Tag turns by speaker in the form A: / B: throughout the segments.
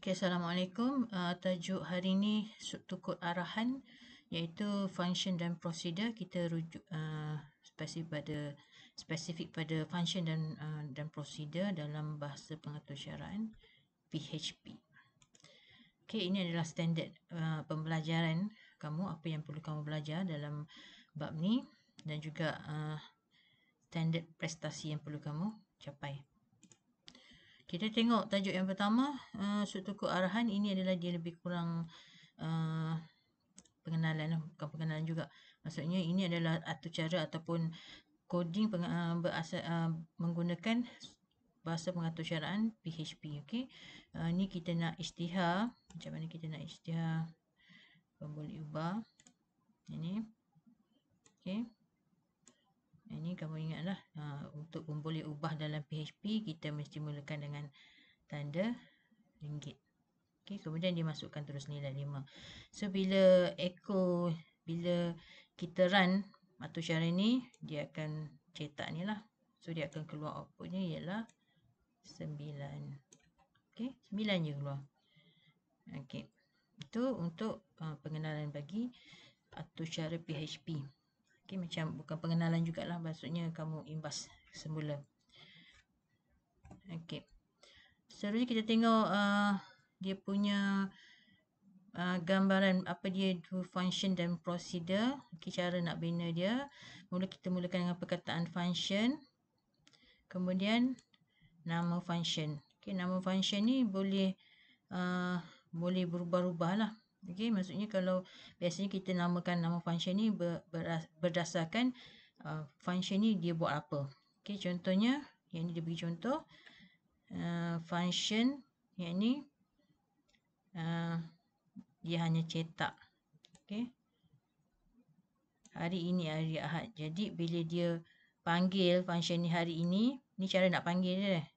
A: Okay, Assalamualaikum. Tajuk hari ini struktur kod arahan iaitu function dan prosedur. Kita rujuk spesifik pada function dan prosedur dalam bahasa pengatursyaraan PHP. Okay, ini adalah standard pembelajaran kamu, apa yang perlu kamu belajar dalam bab ni, dan juga standard prestasi yang perlu kamu capai. Kita tengok tajuk yang pertama, struktur kod arahan. Ini adalah dia lebih kurang pengenalan, bukan pengenalan juga. Maksudnya ini adalah atur cara ataupun coding menggunakan bahasa pengatursyaraan PHP. Okey. Ni kita nak isytihar. Macam mana kita nak isytihar? Boleh ubah. Ini. Okey. Ini kamu ingatlah, untuk boleh ubah dalam PHP kita mesti mulakan dengan tanda ringgit. Okay, kemudian dia masukkan terus nilai 5. So bila kita run atur cara ni, dia akan cetak ni lah. So dia akan keluar outputnya ialah 9. Okay, 9 je keluar. Okay, itu untuk pengenalan bagi atur cara PHP. Okay, macam bukan pengenalan jugalah, maksudnya kamu imbas semula. Okay, seterusnya kita tengok dia punya gambaran apa dia function dan prosedur. Okay, cara nak bina dia. Kita mulakan dengan perkataan function. Kemudian nama function. Okay, nama function ni boleh berubah-ubah lah. Okay, maksudnya kalau biasanya kita namakan nama function ni berdasarkan function ni dia buat apa. Okay, contohnya yang ni dia bagi contoh function yang ni dia hanya cetak. Okay, hari ini hari Ahad. Jadi bila dia panggil function ni hari ini, ni cara nak panggil dia.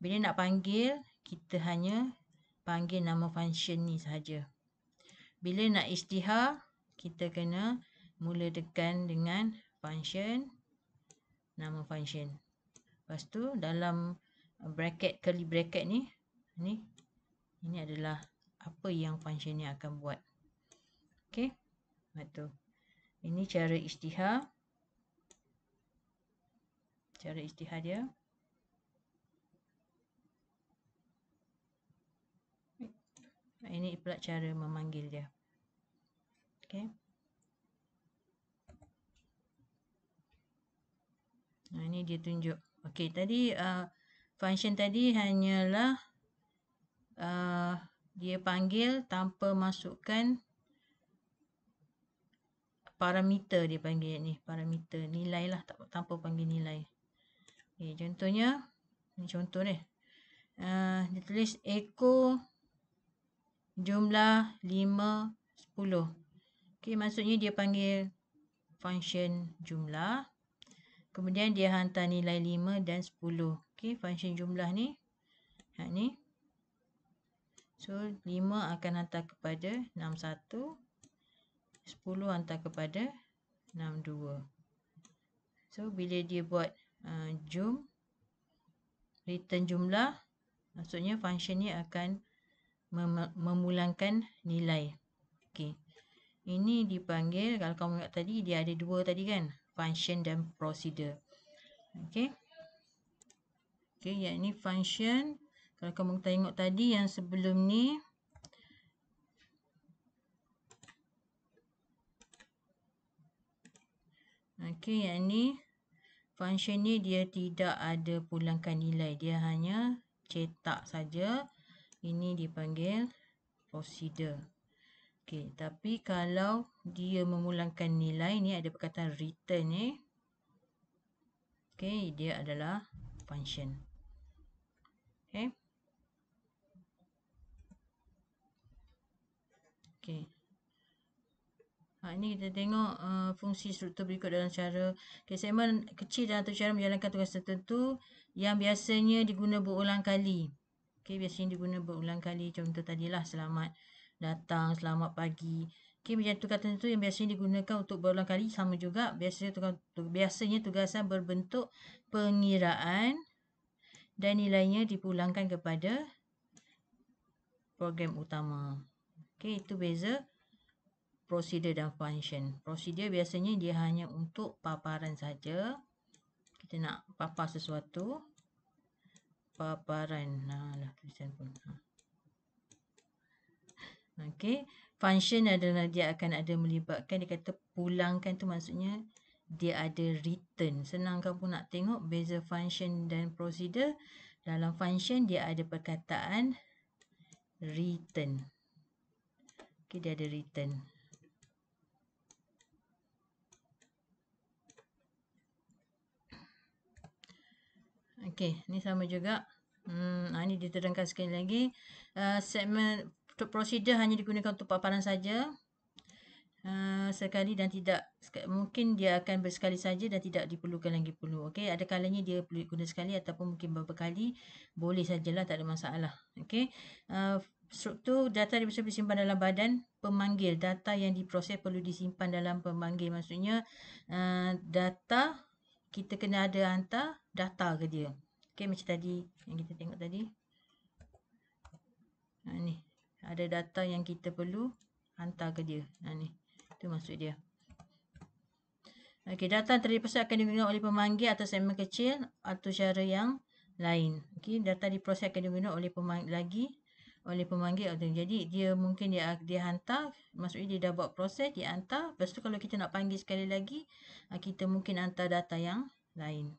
A: Bila nak panggil, kita hanya panggil nama function ni sahaja. Bila nak isytihar, kita kena mulakan dengan function, nama function. Lepas tu dalam bracket, curly bracket ni, ini adalah apa yang function ni akan buat. Okay, betul. Ini cara isytihar. Cara isytihar dia. Ini pula cara memanggil dia. Okay. Ini dia tunjuk. Okay, tadi function tadi hanyalah dia panggil tanpa masukkan parameter. Dia panggil ni parameter, nilai lah, tanpa panggil nilai. Okay, contohnya ni contoh ni. Dia tulis echo jumlah 5, 10. Okay, maksudnya dia panggil function jumlah. Kemudian dia hantar nilai 5 dan 10. Okay, function jumlah ni. Ni. So, 5 akan hantar kepada 61. 10 hantar kepada 62. So, bila dia buat return jumlah, maksudnya function ni akan memulangkan nilai. Okay. Ini dipanggil, kalau kamu ingat tadi, dia ada dua tadi kan? Function dan prosedur. Okay. Okay, yang ini function. Kalau kamu tengok tadi yang sebelum ni, okay, yang ni function ni dia tidak ada pulangkan nilai, dia hanya cetak saja. Ini dipanggil prosedur. Okay, tapi kalau dia memulangkan nilai, ni ada perkataan return ni. Okay, dia adalah function. Okay. Okay. Ini kita tengok fungsi struktur berikut dalam cara. Okay, segmen kecil dalam atur cara menjalankan tugas tertentu yang biasanya diguna berulang kali. Okay, biasanya diguna berulang kali. Contoh tadilah selamat datang, selamat pagi. Okay, macam tugas tertentu yang biasanya digunakan untuk berulang kali sama juga. Biasanya tugasan berbentuk pengiraan dan nilainya dipulangkan kepada program utama. Okey, itu beza prosedur dan function. Prosedur biasanya dia hanya untuk paparan saja. Kita nak papar sesuatu. Paparan. Lah tulisan pun. Okey. Function adalah dia akan ada melibatkan, dia kata pulangkan tu maksudnya dia ada return. Senang kamu nak tengok beza function dan prosedur. Dalam function dia ada perkataan return. Okey, dia ada return. Okey, ni sama juga. Ini diterangkan sekali lagi. Segmen prosedur hanya digunakan untuk paparan saja. Sekali dan tidak, mungkin dia akan bersekali saja dan tidak diperlukan lagi perlu. Okey, ada kalanya dia perlu guna sekali ataupun mungkin beberapa kali, boleh sajalah, tak ada masalah. Okey. Struktur data disimpan dalam badan pemanggil. Data yang diproses perlu disimpan dalam pemanggil. Maksudnya data kita kena ada hantar data ke dia. Okey, macam tadi yang kita tengok tadi. Ni ada data yang kita perlu hantar ke dia. Ni. Itu maksud dia. Okey, data yang terdiproses akan digunakan oleh pemanggil atau segmen kecil atau cara yang lain. Okey, data diproses akan digunakan oleh pemanggil atau jadi dia mungkin dia hantar, maksudnya dia dah buat proses, dia hantar. Lepas tu kalau kita nak panggil sekali lagi, kita mungkin hantar data yang lain.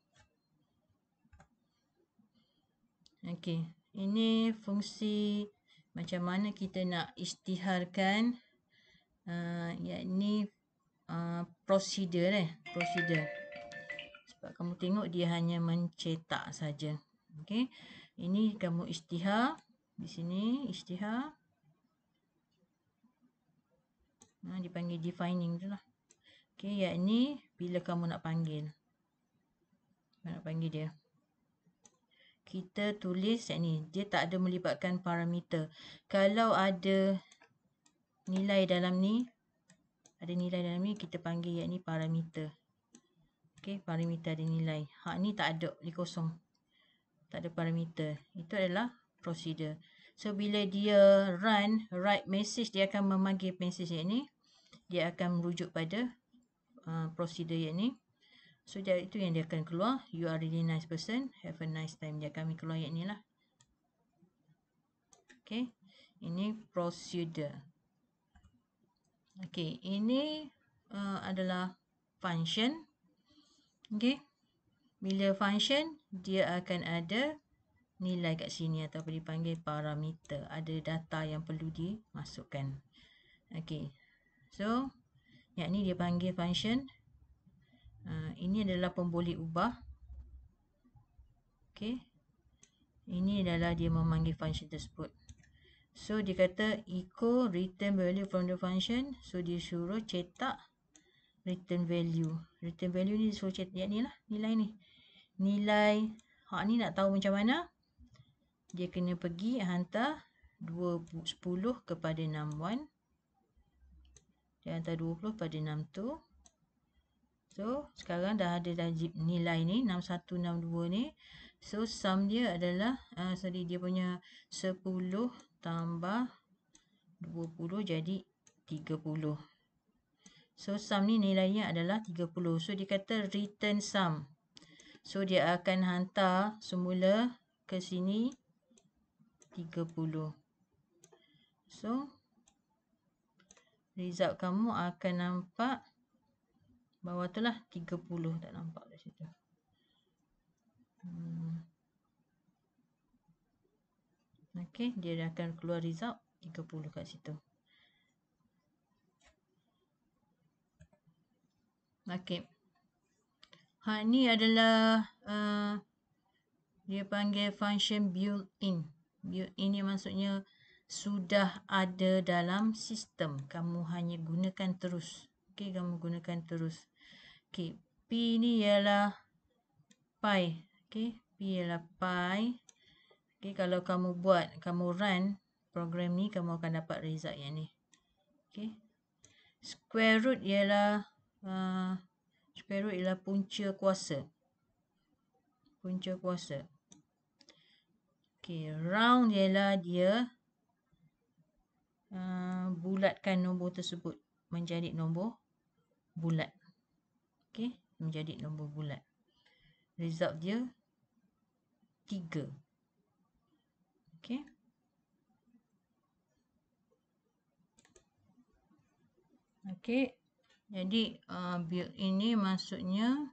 A: Okey, ini fungsi macam mana kita nak isytiharkan yakni prosedur prosedur. Sebab kamu tengok dia hanya mencetak saja. Okey. Ini kamu isytihar di sini, isytihar. Dipanggil defining tu lah. Okey, yakni bila kamu nak panggil. Nak panggil dia. Kita tulis ni, dia tak ada melibatkan parameter. Kalau ada nilai dalam ni, kita panggil yakni parameter. Okey, parameter ada nilai. Hak ni tak ada, dia kosong. Tak ada parameter. Itu adalah prosedur. So bila dia write message, dia akan memanggil message yang ni. Dia akan merujuk pada prosedur yang ni. So itu yang dia akan keluar. You are really nice person. Have a nice time. Dia akan keluar yang ni lah. Okey. Ini prosedur. Okey, ini adalah function. Okey. Bila function, dia akan ada nilai kat sini ataupun dipanggil parameter. Ada data yang perlu dimasukkan. Okey. So, yang ni dia panggil function. Ini adalah pemboleh ubah. Okey. Ini adalah dia memanggil function tersebut. So, dia kata echo return value from the function. So, dia suruh cetak return value. Return value ni suruh cetak yang ni lah. Nilai ni. Nilai. Hak ni nak tahu macam mana? Dia kena pergi hantar 10 kepada 61. Dia hantar 20 pada 62. So, sekarang dah ada nilai ni. 61, 62 ni. So, sum dia adalah, dia punya 10 tambah 20 jadi 30. So, sum ni nilainya adalah 30. So, dia kata return sum. So, dia akan hantar semula ke sini 30. So, result kamu akan nampak bawah tu lah 30. Tak nampak kat situ. Okey, dia akan keluar result 30 kat situ. Okey. Hak ni adalah dia panggil function built-in. Built-in ni maksudnya sudah ada dalam sistem. Kamu hanya gunakan terus. Okey, kamu gunakan terus. Okey, P ni ialah pi. Okey, P ialah pi. Okey, kalau kamu run program ni, kamu akan dapat result yang ni. Okey. Square root ialah punca kuasa. Punca kuasa. Okey, round ialah dia bulatkan nombor tersebut menjadi nombor bulat. Okey, menjadi nombor bulat. Result dia 3. Okey. Okey. Jadi build ini maksudnya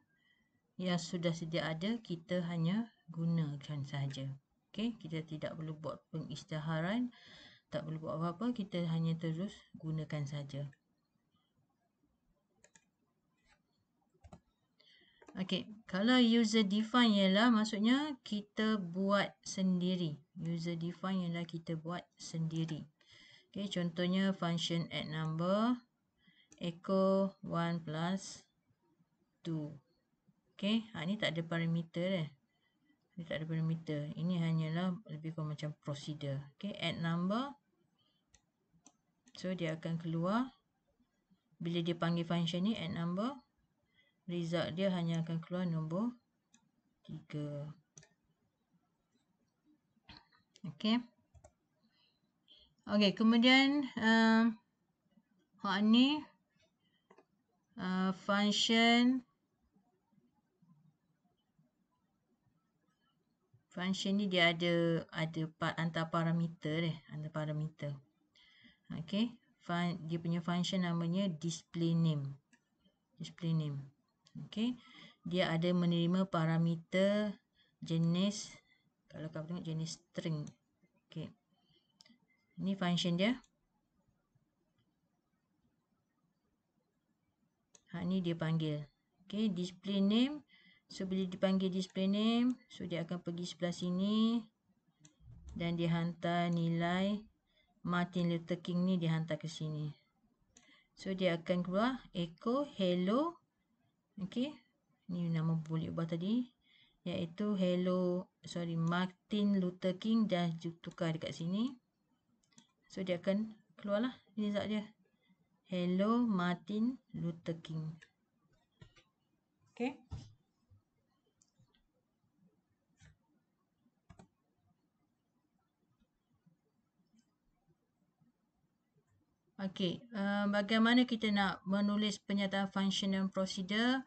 A: yang sudah sedia ada, kita hanya gunakan sahaja. Okey, kita tidak perlu buat pengisytiharan, tak perlu buat apa-apa, kita hanya terus gunakan saja. Okey, kalau user define ialah maksudnya kita buat sendiri. User define ialah kita buat sendiri. Okey, contohnya function add number echo 1 plus 2. Okey, ni tak ada parameter Ini tak ada parameter. Ini hanyalah lebih kurang macam prosedur. Okey, add number. So dia akan keluar bila dia panggil function ni add number, result dia hanya akan keluar nombor 3. Okey. Okey, kemudian ni function ni dia ada antar parameter antar parameter. Okey, dia punya function namanya display name. Display name. Okey, dia ada menerima parameter jenis, kalau kamu tengok jenis string. Okey, ini function dia. Ni dia panggil. Okey, display name. So bila dipanggil display name, so dia akan pergi sebelah sini dan dia hantar nilai Martin Luther King ni, dia hantar ke sini. So dia akan keluar echo hello. Okey, ni nama boleh ubah tadi, iaitu Martin Luther King dah tukar dekat sini. So dia akan keluarlah result dia. Hello Martin Luther King. Okey. Okey, bagaimana kita nak menulis pernyataan function dan prosedur?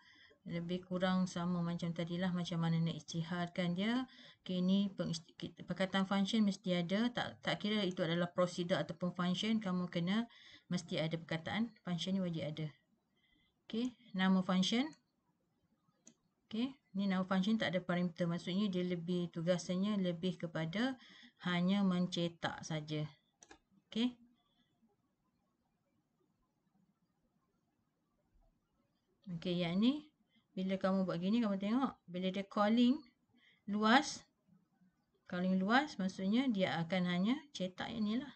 A: Lebih kurang sama macam tadilah, macam mana nak isytiharkan dia. Okey, ni perkataan function mesti ada, tak kira itu adalah prosedur ataupun function, kamu kena mesti ada perkataan function ni, wajib ada. Okey, nama function. Okey, ni nama function tak ada parameter, maksudnya dia lebih, tugasannya lebih kepada hanya mencetak saja. Okey. Okey, yang ni bila kamu buat gini, kamu tengok bila dia calling luas maksudnya dia akan hanya cetak yang ni lah,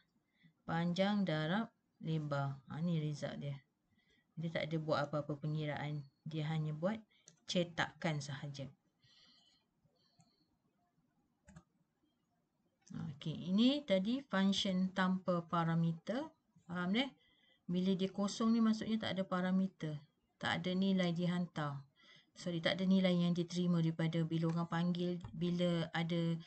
A: panjang, darab, lebar. Ni result dia. Dia tak ada buat apa-apa pengiraan, dia hanya buat cetakan sahaja. Okey, ini tadi function tanpa parameter. Faham deh? Bila dia kosong ni maksudnya tak ada parameter, tak ada nilai dihantar. Sorry, tak ada nilai yang diterima daripada bila orang panggil, bila ada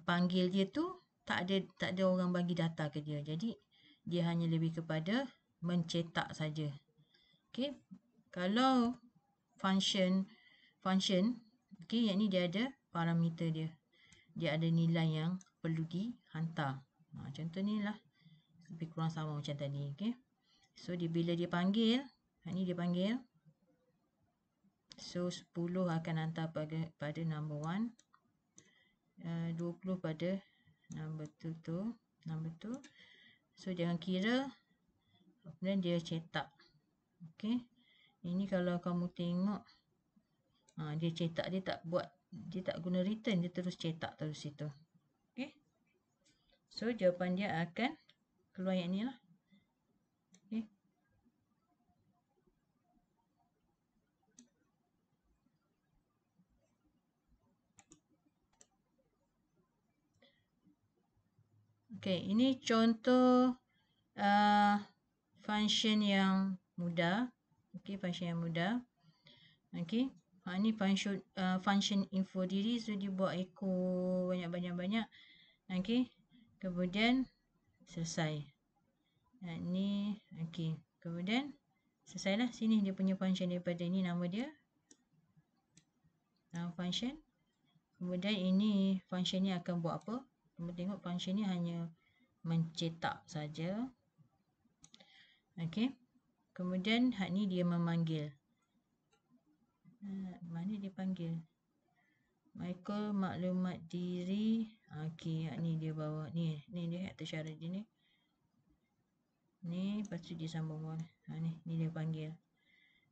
A: panggil dia tu, tak ada orang bagi data ke dia. Jadi dia hanya lebih kepada mencetak saja. Okey. Kalau function okey, yang ni dia ada parameter dia. Dia ada nilai yang perlu dihantar. Contoh ni lah, lebih kurang sama macam tadi. Okey. So bila dia panggil, ni dia panggil. So 10 akan hantar pada number 1. 20 pada number 2 tu. So dia akan kira, kemudian dia cetak. Okey. Ini kalau kamu tengok, dia cetak, dia tak guna return, dia terus cetak terus situ. Okey. So jawapan dia akan keluar yang ni lah. Okey. Okey, ini contoh function yang mudah. Okey, function yang mudah. Okey. Ni function info diri, so dia buat echo banyak. Okey. Kemudian selesai. Ni okey. Kemudian selesailah. Sini dia punya function daripada ni, nama dia function. Kemudian ini function ni akan buat apa? Kamu tengok function ni hanya mencetak saja. Okey. Kemudian hak ni dia memanggil. Mana dia panggil? Michael maklumat diri. Okey, hak ni dia bawa. Ni dia hak tersyarat dia ni. Ni lepas tu dia sambung bawah. Ni dia panggil.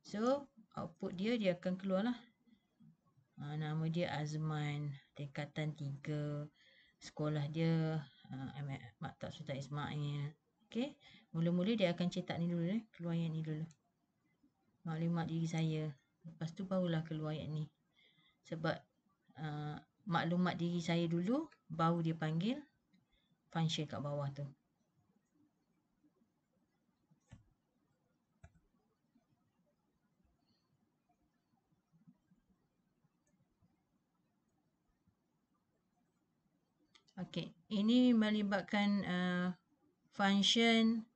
A: So, output dia akan keluar lah. Nama dia Azman, tingkatan 3. Sekolah dia Maktab Sultan Ismail. Okey. Mula-mula dia akan cetak ni dulu, keluar yang ni dulu. Maklumat diri saya. Lepas tu barulah keluar ayat ni. Sebab maklumat diri saya dulu, baru dia panggil function kat bawah tu. Okey, ini melibatkan function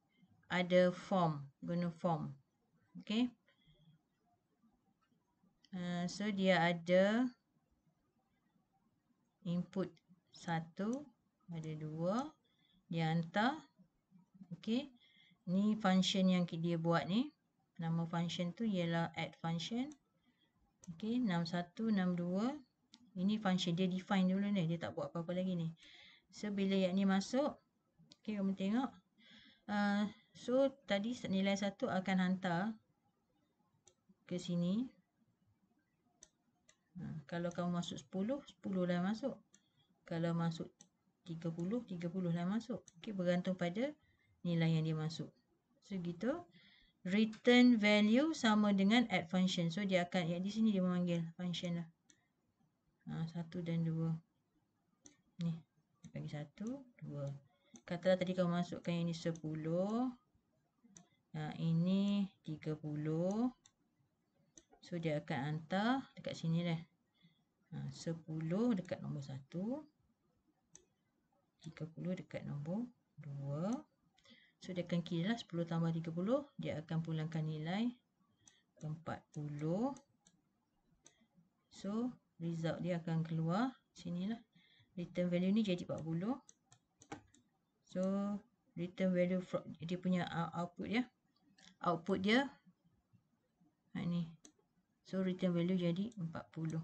A: ada form, guna form. Okey. So dia ada input 1, ada 2, dia hantar. Okey. Ni function yang dia buat ni. Nama function tu ialah add function. Okey, 61, 62. Ini function dia define dulu ni, dia tak buat apa-apa lagi ni. So bila yang ni masuk, okey kamu tengok. So tadi nilai 1 akan hantar ke sini. Kalau kamu masuk 10, 10 dah masuk. Kalau masuk 30, 30 dah masuk. Okey, bergantung pada nilai yang dia masuk. So gitu. Return value sama dengan add function. So dia akan, yang di sini dia memanggil function lah. 1 dan 2. Ni, bagi 1, 2. Katalah tadi kamu masukkan yang ni 10. Ini 30. So dia akan hantar dekat sini dah. 10 dekat nombor 1. 30 dekat nombor 2. So dia akan kira lah 10 tambah 30. Dia akan pulangkan nilai 40. So result dia akan keluar sinilah. Return value ni jadi 40. So return value dia punya output dia. Output dia ni. So return value jadi 40.